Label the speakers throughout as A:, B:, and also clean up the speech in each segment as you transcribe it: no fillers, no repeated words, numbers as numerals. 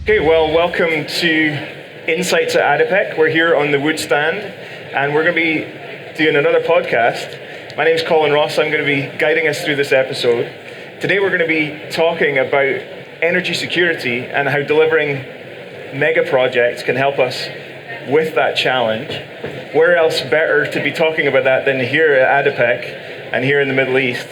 A: Okay, well, welcome to Insights ADIPEC. We're here on the Wood stand, and we're going to be doing another podcast. My name's Colin Ross. I'm going to be guiding us through this episode. Today we're going to be talking about energy security and how delivering mega projects can help us with that challenge. Where else better to be talking about that than here at ADIPEC and here in the Middle East?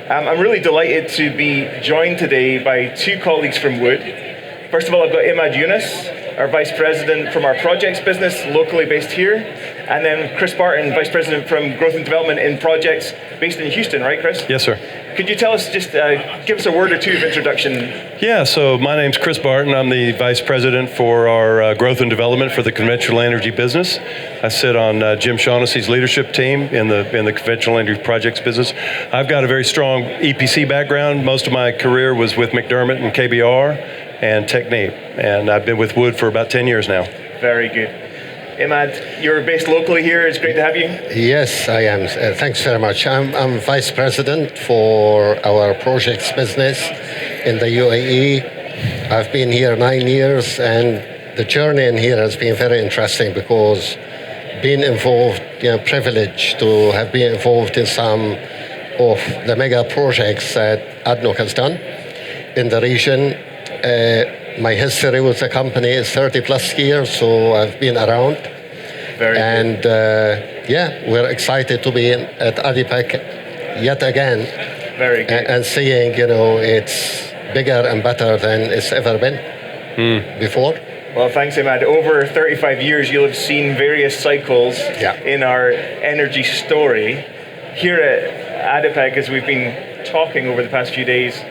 A: I'm really delighted to be joined today by two colleagues from Wood. First of all, I've got Imad Younes, our Vice President from our projects business, locally based here. And then Chris Barton, Vice President from Growth and Development in Projects, based in Houston, right, Chris?
B: Yes, sir.
A: Could you tell us, just give us a word or two of introduction?
B: Yeah, so my name's Chris Barton. I'm the Vice President for our Growth and Development for the conventional energy business. I sit on Jim Shaughnessy's leadership team in the conventional energy projects business. I've got a very strong EPC background. Most of my career was with McDermott and KBR and Technip, and I've been with Wood for about 10 years now.
A: Very good. Imad, you're based locally here. It's great to have you.
C: Yes, I am. Thanks very much. I'm Vice President for our projects business in the UAE. I've been here 9 years, and the journey in here has been very interesting because being involved, privileged to have been involved in some of the mega projects that ADNOC has done in the region. My history with the company is 30 plus years, so I've been around.
A: Very
C: and we're excited to be at ADIPEC yet again.
A: Very good.
C: And seeing, it's bigger and better than it's ever been before.
A: Well, thanks, Imad. Over 35 years, you'll have seen various cycles in our energy story. Here at ADIPEC, as we've been talking over the past few days,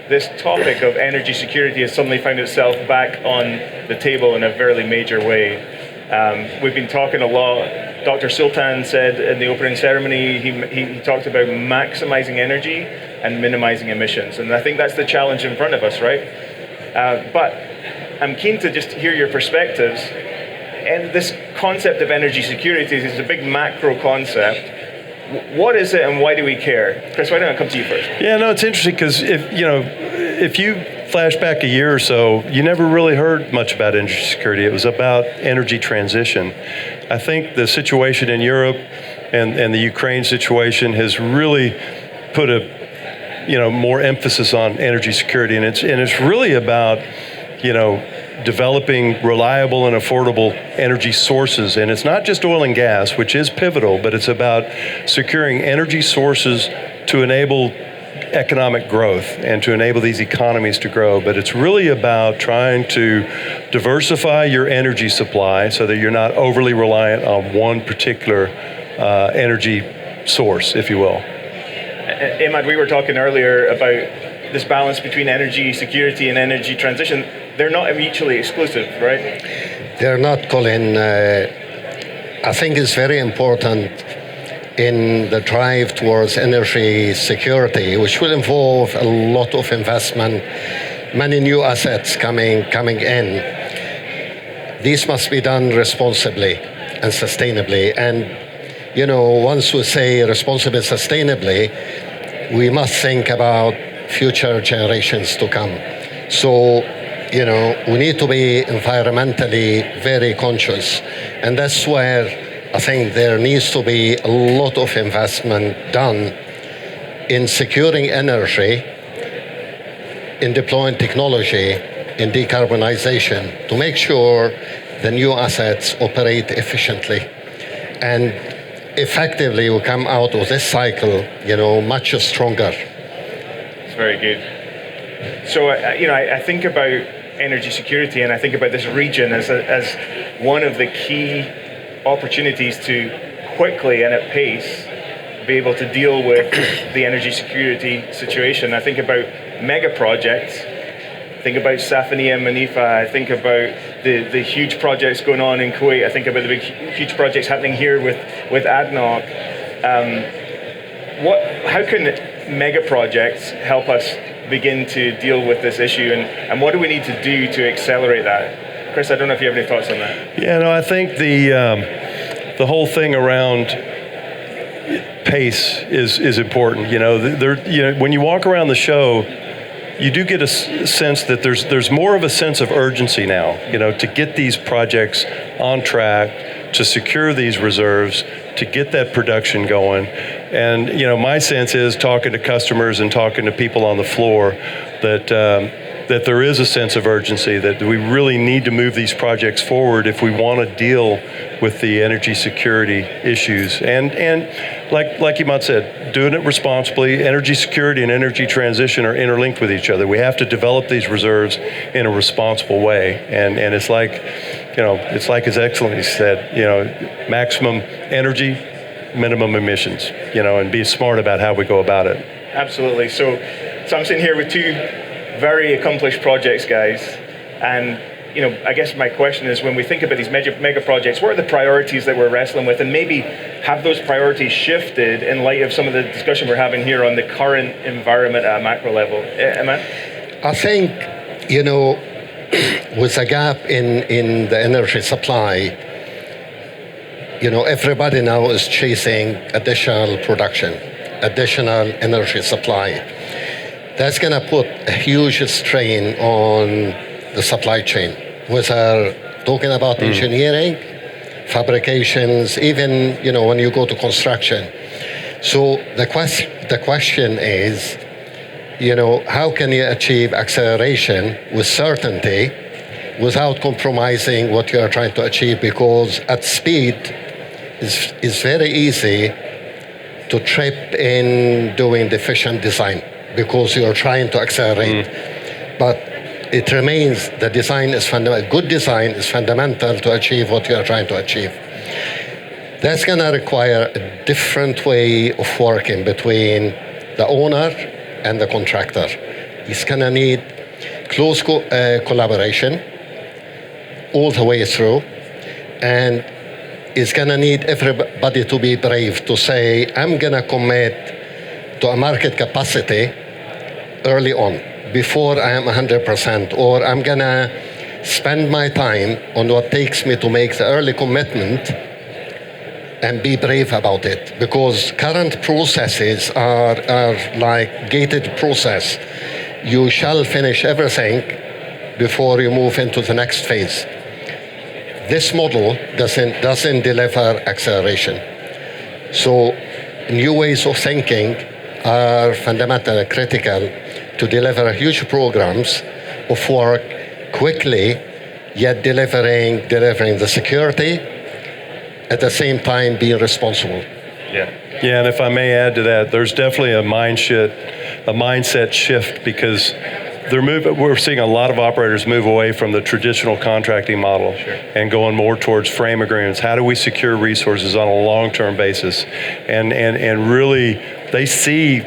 A: this topic of energy security has suddenly found itself back on the table in a fairly major way. We've been talking a lot. Dr. Sultan said in the opening ceremony, he talked about maximizing energy and minimizing emissions. And I think that's the challenge in front of us, right? But I'm keen to just hear your perspectives. And this concept of energy security is a big macro concept. What is it and why do we care? Chris, why don't I come to you first?
B: Yeah, no, it's interesting because if you flash back a year or so, you never really heard much about energy security. It was about energy transition. I think the situation in Europe and the Ukraine situation has really put more emphasis on energy security, and it's really about developing reliable and affordable energy sources. And it's not just oil and gas, which is pivotal, but it's about securing energy sources to enable economic growth and to enable these economies to grow. But it's really about trying to diversify your energy supply so that you're not overly reliant on one particular energy source, if you will.
A: Imad, we were talking earlier about this balance between energy security and energy transition. They're not mutually exclusive, right?
C: They're not, Colin. I think it's very important in the drive towards energy security, which will involve a lot of investment, many new assets coming in. These must be done responsibly and sustainably. And, once we say responsibly and sustainably, we must think about future generations to come. So, we need to be environmentally very conscious. And that's where I think there needs to be a lot of investment done in securing energy, in deploying technology, in decarbonization, to make sure the new assets operate efficiently. And effectively, we come out of this cycle, much stronger.
A: It's very good. So, I think about energy security, and I think about this region as one of the key opportunities to quickly and at pace be able to deal with the energy security situation. I think about mega projects. I think about Safaniya Manifa. I think about the huge projects going on in Kuwait. I think about the big, huge projects happening here with ADNOC. How can mega projects help us begin to deal with this issue, and what do we need to do to accelerate that? Chris, I don't know if you have any thoughts on that.
B: Yeah, no, I think the whole thing around pace is important. When you walk around the show, you do get a sense that there's more of a sense of urgency now, to get these projects on track, to secure these reserves, to get that production going. And my sense is, talking to customers and talking to people on the floor, that there is a sense of urgency, that we really need to move these projects forward if we want to deal with the energy security issues. And like Imad said, doing it responsibly. Energy security and energy transition are interlinked with each other. We have to develop these reserves in a responsible way. And it's like His Excellency said, maximum energy, minimum emissions, and be smart about how we go about it.
A: Absolutely. So I'm sitting here with two very accomplished projects guys, and I guess my question is, when we think about these mega projects, what are the priorities that we're wrestling with, and maybe have those priorities shifted in light of some of the discussion we're having here on the current environment at a macro level? Imad?
C: I think, with a gap in the energy supply, everybody now is chasing additional production, additional energy supply. That's going to put a huge strain on the supply chain, whether talking about engineering, fabrications, even when you go to construction. So the question is, how can you achieve acceleration with certainty without compromising what you are trying to achieve? Because at speed, it's very easy to trip in doing deficient design, because you're trying to accelerate. But it remains, the design is fundamental. Good design is fundamental to achieve what you're trying to achieve. That's going to require a different way of working between the owner and the contractor. It's going to need close collaboration all the way through, and it's going to need everybody to be brave to say, I'm going to commit to a market capacity early on, before I am 100%, or I'm going to spend my time on what takes me to make the early commitment and be brave about it. Because current processes are like gated process. You shall finish everything before you move into the next phase. This model doesn't deliver acceleration. So new ways of thinking are fundamentally critical to deliver huge programs of work quickly, yet delivering the security, at the same time being responsible.
B: Yeah, and if I may add to that, there's definitely a mindset shift, because we're seeing a lot of operators move away from the traditional contracting model and going more towards frame agreements. How do we secure resources on a long-term basis? And really, they see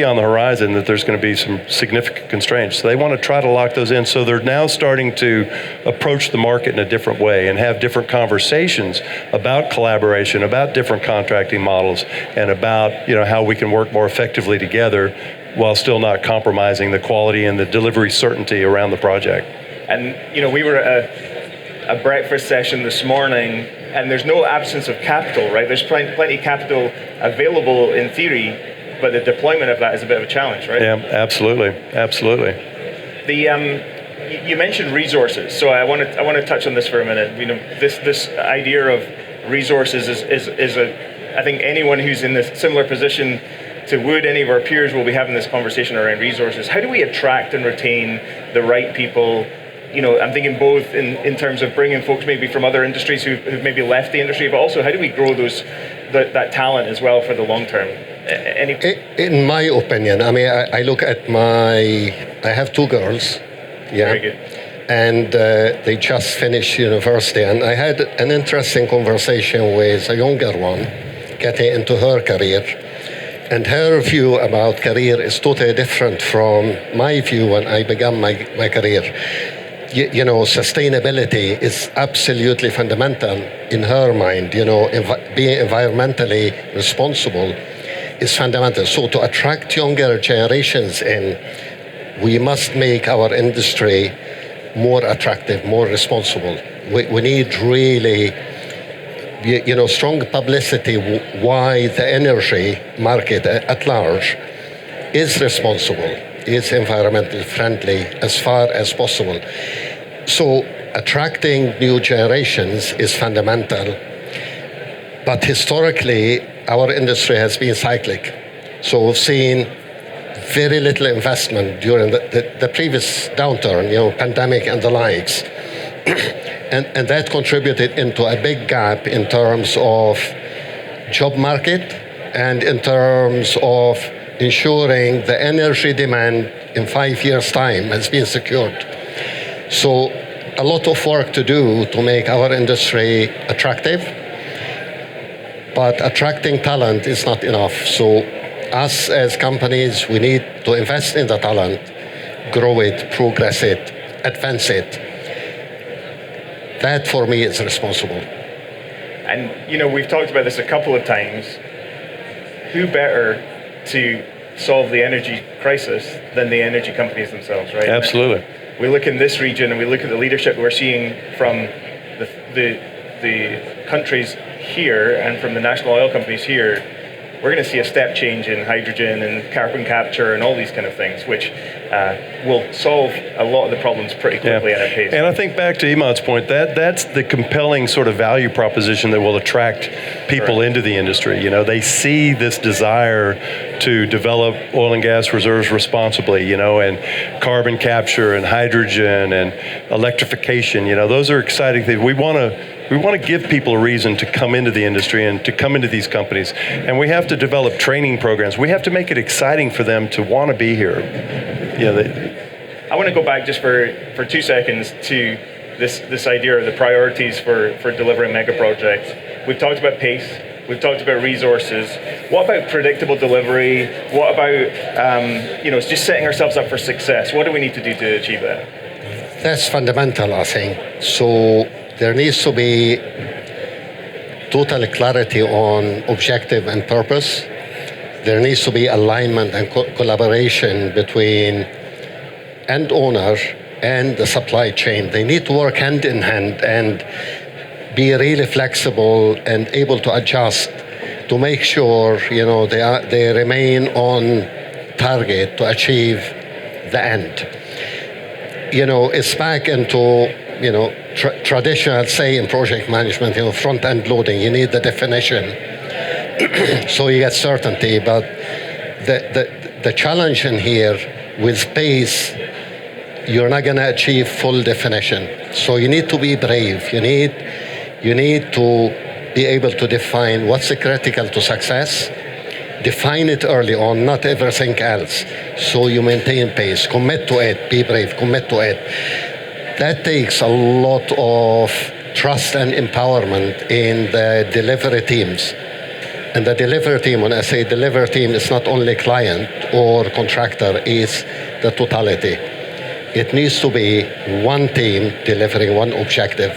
B: on the horizon that there's going to be some significant constraints. So they want to try to lock those in. So they're now starting to approach the market in a different way and have different conversations about collaboration, about different contracting models, and about how we can work more effectively together while still not compromising the quality and the delivery certainty around the project.
A: And we were at a breakfast session this morning, and there's no absence of capital, right? There's plenty of capital available in theory, but the deployment of that is a bit of a challenge, right?
B: Yeah, absolutely.
A: You mentioned resources, so I want to touch on this for a minute. This idea of resources is I think anyone who's in this similar position to Wood, any of our peers will be having this conversation around resources. How do we attract and retain the right people? I'm thinking both in terms of bringing folks maybe from other industries who've maybe left the industry, but also how do we grow that talent as well for the long term?
C: In my opinion, I look at I have two girls. Yeah.
A: Very good.
C: And they just finished university, and I had an interesting conversation with a younger one getting into her career. And her view about career is totally different from my view when I began my career. Sustainability is absolutely fundamental in her mind. Being environmentally responsible is fundamental. So to attract younger generations in, we must make our industry more attractive, more responsible. We need really strong publicity why the energy market at large is responsible, is environmentally friendly as far as possible. So attracting new generations is fundamental. But historically, our industry has been cyclic. So we've seen very little investment during the previous downturn, pandemic and the likes. and that contributed into a big gap in terms of job market and in terms of ensuring the energy demand in 5 years' time has been secured. So a lot of work to do to make our industry attractive, but attracting talent is not enough. So us as companies, we need to invest in the talent, grow it, progress it, advance it. That for me is responsible.
A: And we've talked about this a couple of times. Who better to solve the energy crisis than the energy companies themselves, right?
B: Absolutely.
A: We look in this region and we look at the leadership we're seeing from the countries here and from the national oil companies here. We're going to see a step change in hydrogen and carbon capture and all these kind of things, which will solve a lot of the problems pretty quickly at a pace.
B: And I think back to Imad's point, that's the compelling sort of value proposition that will attract people into the industry. They see this desire to develop oil and gas reserves responsibly, and carbon capture and hydrogen and electrification. Those are exciting things. We want to give people a reason to come into the industry and to come into these companies. And we have to develop training programs. We have to make it exciting for them to want to be here.
A: I want to go back just for 2 seconds to this idea of the priorities for delivering mega projects. We've talked about pace. We've talked about resources. What about predictable delivery? What about just setting ourselves up for success? What do we need to do to achieve that?
C: That's fundamental, I think. So there needs to be total clarity on objective and purpose. There needs to be alignment and collaboration between end owner and the supply chain. They need to work hand in hand and be really flexible and able to adjust to make sure they remain on target to achieve the end. It's back into traditional, say in project management, front end loading. You need the definition so you get certainty. But the challenge in here with pace, you're not going to achieve full definition. So you need to be brave. You need to be able to define what's critical to success. Define it early on, not everything else. So you maintain pace. Commit to it. Be brave. Commit to it. That takes a lot of trust and empowerment in the delivery teams. And the delivery team, when I say delivery team, it's not only client or contractor, it's the totality. It needs to be one team delivering one objective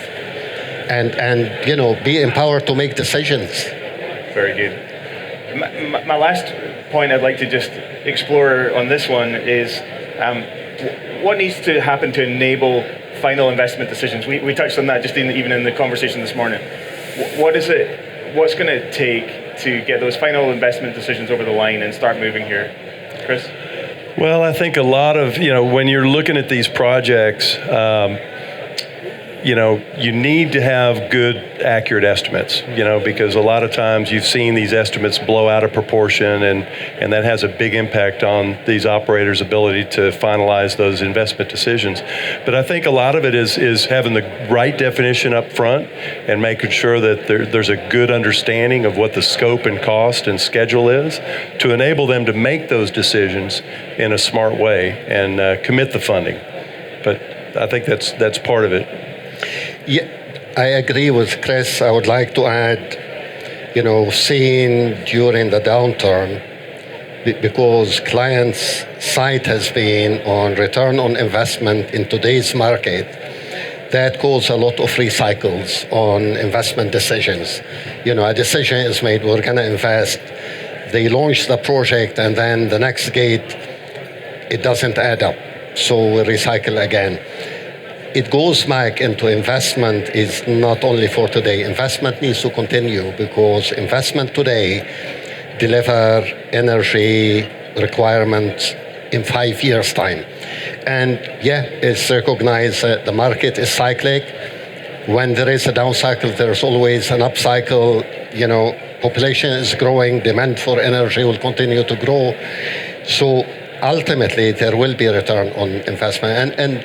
C: and be empowered to make decisions.
A: Very good. My last point I'd like to just explore on this one is what needs to happen to enable final investment decisions? We touched on that just even in the conversation this morning. What's going to take to get those final investment decisions over the line and start moving here? Chris?
B: Well, I think a lot of, when you're looking at these projects, you need to have good, accurate estimates, because a lot of times you've seen these estimates blow out of proportion, and that has a big impact on these operators' ability to finalize those investment decisions. But I think a lot of it is having the right definition up front and making sure that there's a good understanding of what the scope and cost and schedule is to enable them to make those decisions in a smart way and commit the funding. But I think that's part of it.
C: Yeah, I agree with Chris. I would like to add, seeing during the downturn, because clients' sight has been on return on investment in today's market, that caused a lot of recycles on investment decisions. A decision is made, we're going to invest. They launch the project, and then the next gate, it doesn't add up. So we recycle again. It goes back into investment is not only for today. Investment needs to continue because investment today deliver energy requirements in 5 years' time. And yeah, it's recognized that the market is cyclic. When there is a down cycle, there's always an up cycle. You know, population is growing, demand for energy will continue to grow. So ultimately, there will be a return on investment. And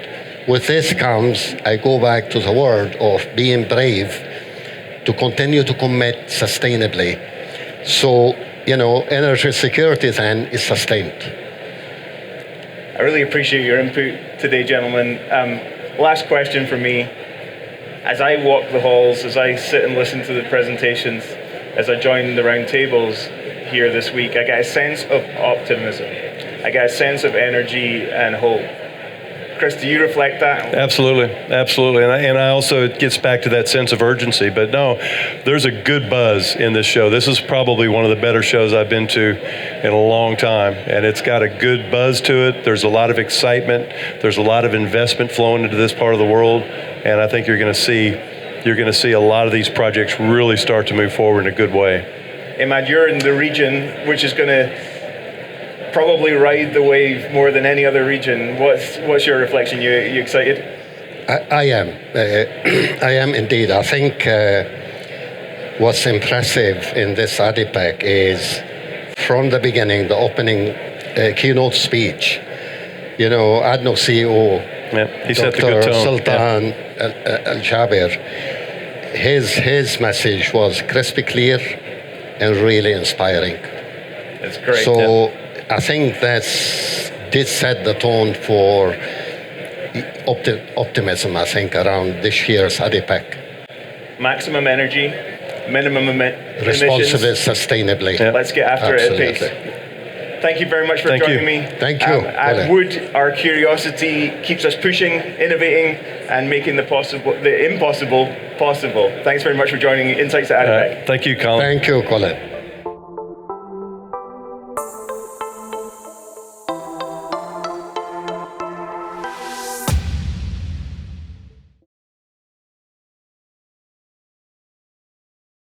C: with this comes, I go back to the word of being brave to continue to commit sustainably. So, you know, energy security then is sustained.
A: I really appreciate your input today, gentlemen. Last question for me. As I walk the halls, as I sit and listen to the presentations, as I join the round tables here this week, I get a sense of optimism. I get a sense of energy and hope. Chris, do you reflect that?
B: Absolutely, absolutely. And I also, it gets back to that sense of urgency. But no, there's a good buzz in this show. This is probably one of the better shows I've been to in a long time. And it's got a good buzz to it. There's a lot of excitement. There's a lot of investment flowing into this part of the world. And I think you're going to see a lot of these projects really start to move forward in a good way.
A: Imad, you're in the region which is going to probably ride the wave more than any other region. What's your reflection? You excited?
C: I am. I am indeed. I think what's impressive in this ADIPEC is from the beginning, the opening keynote speech. You know, ADNOC CEO,
B: he set the good tone.
C: Sultan Al-Jaber, his message was crispy clear and really inspiring.
A: That's great.
C: So I think that did set the tone for optimism, I think, around this year's ADIPEC.
A: Maximum energy, minimum emissions.
C: Responsibly, sustainably.
A: Yeah. Let's get after
C: Absolutely.
A: it at pace. Thank you very much for joining me.
C: Thank you.
A: At Wood, our curiosity keeps us pushing, innovating, and making the impossible possible. Thanks very much for joining Insights ADIPEC.
B: Thank you, Colin.
C: Thank you, Colin.